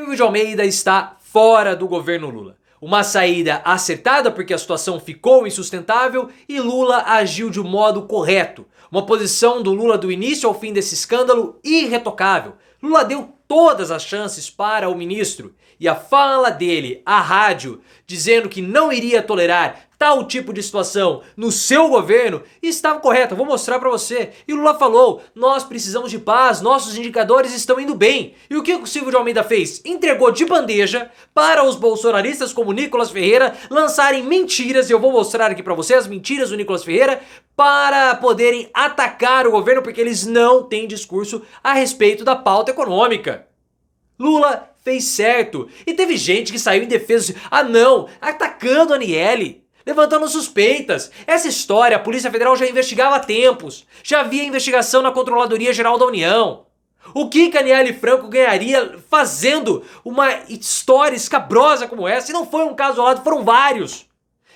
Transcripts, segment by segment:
Silvio de Almeida está fora do governo Lula. Uma saída acertada porque a situação ficou insustentável e Lula agiu de modo correto. Uma posição do Lula do início ao fim desse escândalo irretocável. Lula deu todas as chances para o ministro e a fala dele à rádio dizendo que não iria tolerar tal tipo de situação no seu governo estava correta. Vou mostrar pra você. E Lula falou: nós precisamos de paz, nossos indicadores estão indo bem. E o que o Silvio de Almeida fez? Entregou de bandeja para os bolsonaristas como Nicolas Ferreira lançarem mentiras, e eu vou mostrar aqui pra você as mentiras do Nicolas Ferreira, para poderem atacar o governo, porque eles não têm discurso a respeito da pauta econômica. Lula fez certo. E teve gente que saiu em defesa, atacando a Aniele, levantando suspeitas. Essa história a Polícia Federal já investigava há tempos. Já havia investigação na Controladoria Geral da União. O que a Aniele Franco ganharia fazendo uma história escabrosa como essa? E não foi um caso isolado, foram vários.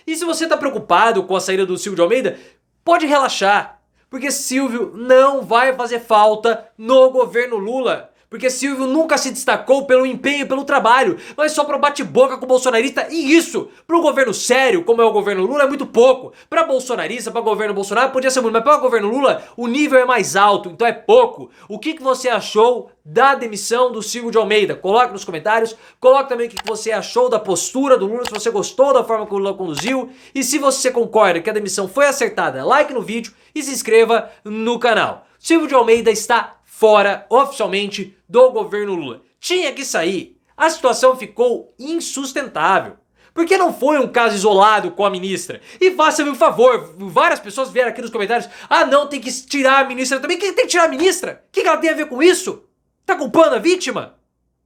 E se você está preocupado com a saída do Silvio de Almeida, pode relaxar. Porque Silvio não vai fazer falta no governo Lula. Porque Silvio nunca se destacou pelo empenho e pelo trabalho, mas só para bate-boca com o bolsonarista, e isso, para um governo sério, como é o governo Lula, é muito pouco. Para bolsonarista, para governo Bolsonaro, podia ser muito, mas para o governo Lula, o nível é mais alto, então é pouco. O que você achou da demissão do Silvio de Almeida? Coloque nos comentários, coloque também o que você achou da postura do Lula, se você gostou da forma que o Lula conduziu, e se você concorda que a demissão foi acertada, like no vídeo e se inscreva no canal. Silvio de Almeida está fora, oficialmente, do governo Lula. Tinha que sair. A situação ficou insustentável. Porque não foi um caso isolado com a ministra. E faça-me um favor, várias pessoas vieram aqui nos comentários: ah não, tem que tirar a ministra também. Quem tem que tirar a ministra? O que ela tem a ver com isso? Tá culpando a vítima?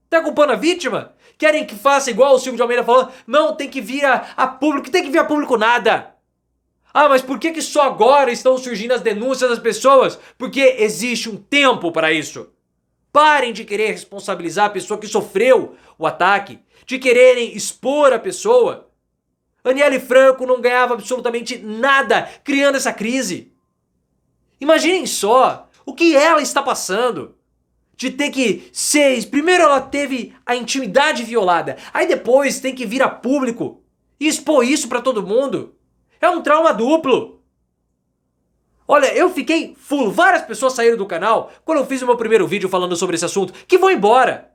Tá culpando a vítima? Querem que faça igual o Silvio de Almeida falou? Não, tem que vir a público. Tem que vir a público nada. Ah, mas por que só agora estão surgindo as denúncias das pessoas? Porque existe um tempo para isso. Parem de querer responsabilizar a pessoa que sofreu o ataque, de quererem expor a pessoa. Aniele Franco não ganhava absolutamente nada criando essa crise. Imaginem só o que ela está passando. De ter que ser... Primeiro ela teve a intimidade violada, aí depois tem que vir a público e expor isso para todo mundo. É um trauma duplo. Olha, eu fiquei fulo. Várias pessoas saíram do canal quando eu fiz o meu primeiro vídeo falando sobre esse assunto, que vão embora.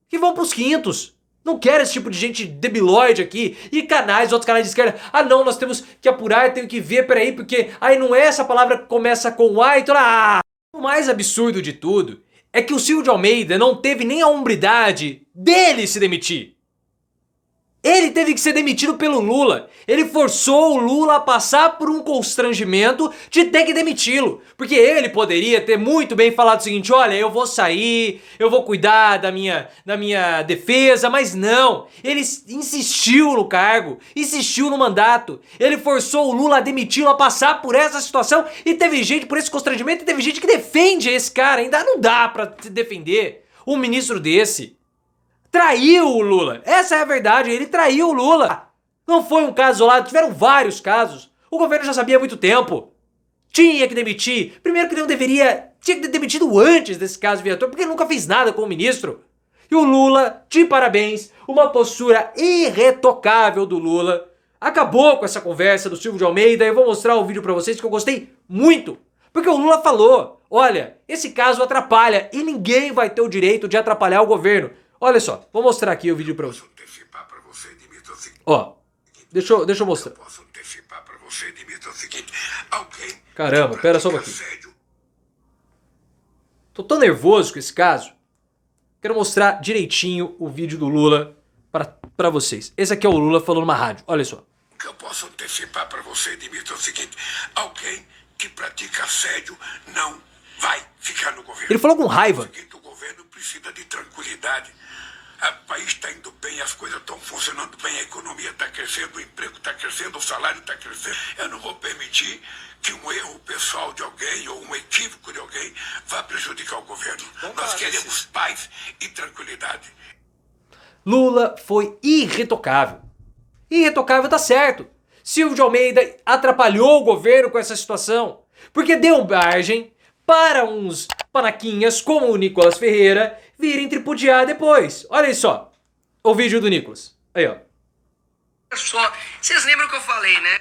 Que vão pros quintos. Não quero esse tipo de gente debilóide aqui. E canais, outros canais de esquerda. Ah não, nós temos que apurar, tenho que ver, peraí, porque aí não é essa palavra que começa com A, então... O mais absurdo de tudo é que o Silvio de Almeida não teve nem a hombridade dele se demitir. Ele teve que ser demitido pelo Lula. Ele forçou o Lula a passar por um constrangimento de ter que demiti-lo. Porque ele poderia ter muito bem falado o seguinte: olha, eu vou sair, eu vou cuidar da minha defesa, mas não. Ele insistiu no cargo, insistiu no mandato. Ele forçou o Lula a demiti-lo, a passar por essa situação, e teve gente por esse constrangimento, e teve gente que defende esse cara. Ainda não dá pra defender um ministro desse. Traiu o Lula, essa é a verdade, ele traiu o Lula. Não foi um caso isolado, tiveram vários casos. O governo já sabia há muito tempo. Tinha que demitir, primeiro que não deveria, tinha que ter demitido antes desse caso vir à tona, porque ele nunca fez nada com o ministro. E o Lula, de parabéns, uma postura irretocável do Lula, acabou com essa conversa do Silvio de Almeida. Eu vou mostrar o vídeo pra vocês que eu gostei muito. Porque o Lula falou: olha, esse caso atrapalha e ninguém vai ter o direito de atrapalhar o governo. Olha só, vou mostrar aqui o vídeo pra você. Ó, deixa eu mostrar. Caramba, pera só um pouquinho. Tô tão nervoso com esse caso. Quero mostrar direitinho o vídeo do Lula pra vocês. Esse aqui é o Lula falando numa rádio, olha só. O que eu posso antecipar pra você, Dimitri, é o seguinte: alguém que pratica assédio não vai ficar no governo. Ele falou com raiva. O governo precisa de tranquilidade. O país está indo bem, as coisas estão funcionando bem, a economia está crescendo, o emprego está crescendo, o salário está crescendo. Eu não vou permitir que um erro pessoal de alguém ou um equívoco de alguém vá prejudicar o governo. Nós queremos paz e tranquilidade. Lula foi irretocável. Irretocável tá certo. Silvio de Almeida atrapalhou o governo com essa situação, porque deu margem para uns panaquinhas como o Nicolas Ferreira virem tripudiar depois. Olha aí só. O vídeo do Nicolas. Aí, ó. Olha só, vocês lembram que eu falei, né?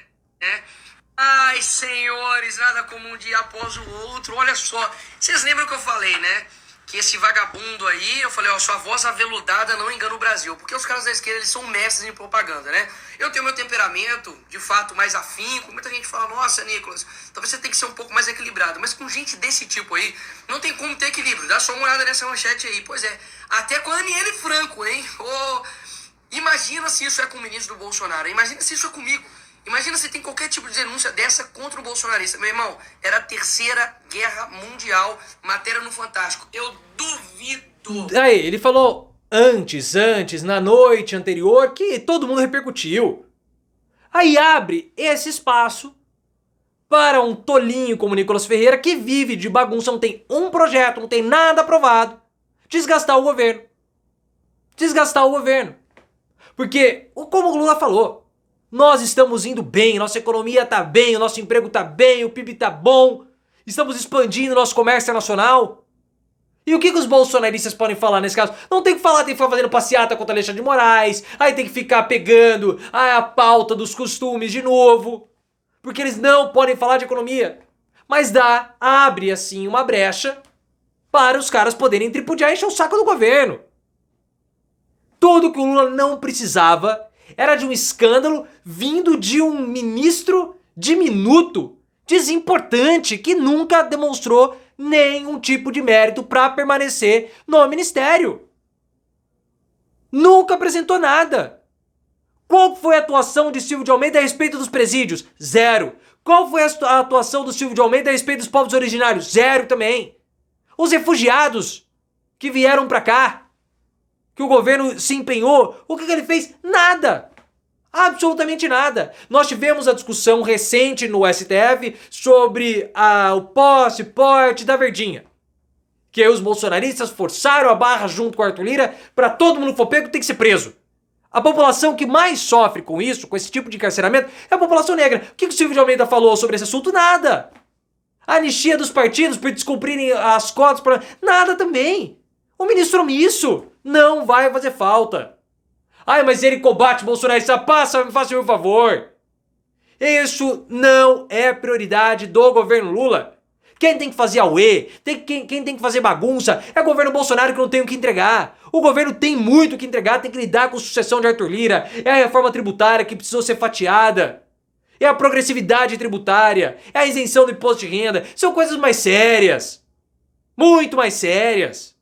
Ai, senhores, nada como um dia após o outro. Olha só, vocês lembram que eu falei, né? Que esse vagabundo aí, eu falei, ó, sua voz aveludada não engana o Brasil. Porque os caras da esquerda, eles são mestres em propaganda, né? Eu tenho meu temperamento, de fato, mais afinco. Muita gente fala, nossa, Nicolas, talvez você tenha que ser um pouco mais equilibrado. Mas com gente desse tipo aí, não tem como ter equilíbrio. Dá só uma olhada nessa manchete aí. Pois é, até com a Aniele Franco, hein? Oh, imagina se isso é com o ministro do Bolsonaro. Imagina se isso é comigo. Imagina se tem qualquer tipo de denúncia dessa contra o bolsonarista. Meu irmão, era a Terceira Guerra Mundial, matéria no Fantástico. Eu duvido. Aí, ele falou antes, na noite anterior, que todo mundo repercutiu. Aí abre esse espaço para um tolinho como Nicolas Ferreira, que vive de bagunça, não tem um projeto, não tem nada aprovado, desgastar o governo. Desgastar o governo. Porque, como o Lula falou, nós estamos indo bem, nossa economia tá bem, o nosso emprego tá bem, o PIB tá bom, estamos expandindo nosso comércio nacional. E o que os bolsonaristas podem falar nesse caso? Não tem que falar, tem que ficar fazendo passeata contra Alexandre de Moraes, aí tem que ficar pegando a pauta dos costumes de novo, porque eles não podem falar de economia. Mas abre assim uma brecha para os caras poderem tripudiar e encher o saco do governo. Tudo que o Lula não precisava era de um escândalo vindo de um ministro diminuto, desimportante, que nunca demonstrou nenhum tipo de mérito para permanecer no ministério. Nunca apresentou nada. Qual foi a atuação de Silvio de Almeida a respeito dos presídios? Zero. Qual foi a atuação do Silvio de Almeida a respeito dos povos originários? Zero também. Os refugiados que vieram para cá, que o governo se empenhou, o que ele fez? Nada. Absolutamente nada. Nós tivemos a discussão recente no STF sobre o posse, porte da verdinha. Que aí os bolsonaristas forçaram a barra junto com o Arthur Lira para todo mundo que for pego tem que ser preso. A população que mais sofre com isso, com esse tipo de encarceramento, é a população negra. O que o Silvio de Almeida falou sobre esse assunto? Nada. A anistia dos partidos por descumprirem as cotas, nada também. O ministro omisso não vai fazer falta. Ai, mas ele combate bolsonarista, faça meu favor. Isso não é prioridade do governo Lula. Quem tem que fazer auê, quem tem que fazer bagunça é o governo Bolsonaro, que não tem o que entregar. O governo tem muito o que entregar, tem que lidar com a sucessão de Arthur Lira, é a reforma tributária que precisou ser fatiada, é a progressividade tributária, é a isenção do imposto de renda, são coisas mais sérias, muito mais sérias.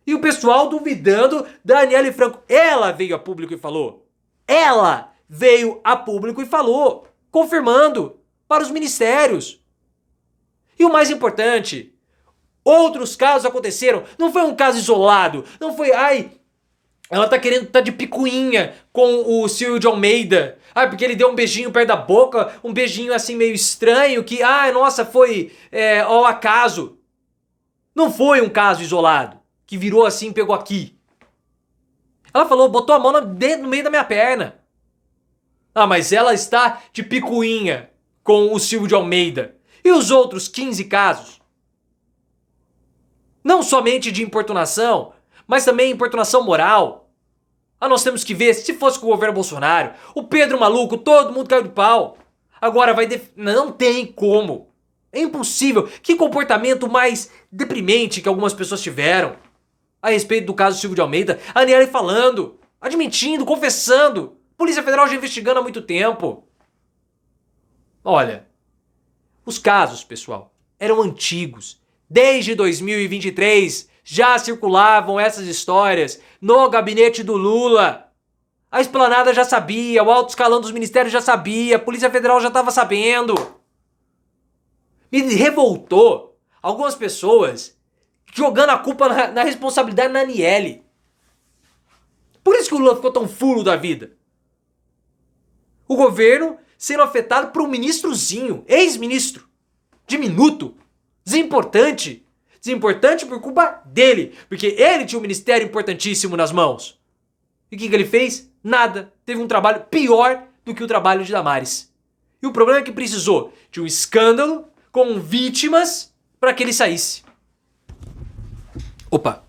E o pessoal duvidando da Aniele Franco. Ela veio a público e falou. Ela veio a público e falou. Confirmando para os ministérios. E o mais importante, outros casos aconteceram. Não foi um caso isolado. Não foi, ela tá querendo estar de picuinha com o Silvio de Almeida. Porque ele deu um beijinho perto da boca. Um beijinho assim meio estranho. Que, nossa, foi ao acaso. Não foi um caso isolado. Que virou assim, pegou aqui. Ela falou, botou a mão no meio da minha perna. Mas ela está de picuinha com o Silvio de Almeida. E os outros 15 casos? Não somente de importunação, mas também importunação moral. Nós temos que ver, se fosse com o governo Bolsonaro, o Pedro maluco, todo mundo caiu de pau. Agora não tem como. É impossível. Que comportamento mais deprimente que algumas pessoas tiveram. A respeito do caso Silvio de Almeida, a Aniele falando, admitindo, confessando. Polícia Federal já investigando há muito tempo. Olha, os casos, pessoal, eram antigos. Desde 2023 já circulavam essas histórias no gabinete do Lula. A esplanada já sabia, o alto escalão dos ministérios já sabia, a Polícia Federal já estava sabendo. Me revoltou algumas pessoas jogando a culpa na responsabilidade na Aniele. Por isso que o Lula ficou tão furo da vida. O governo sendo afetado por um ministrozinho, ex-ministro, diminuto, desimportante. Desimportante por culpa dele, porque ele tinha um ministério importantíssimo nas mãos. E o que ele fez? Nada. Teve um trabalho pior do que o trabalho de Damares. E o problema é que precisou de um escândalo com vítimas para que ele saísse. Opa!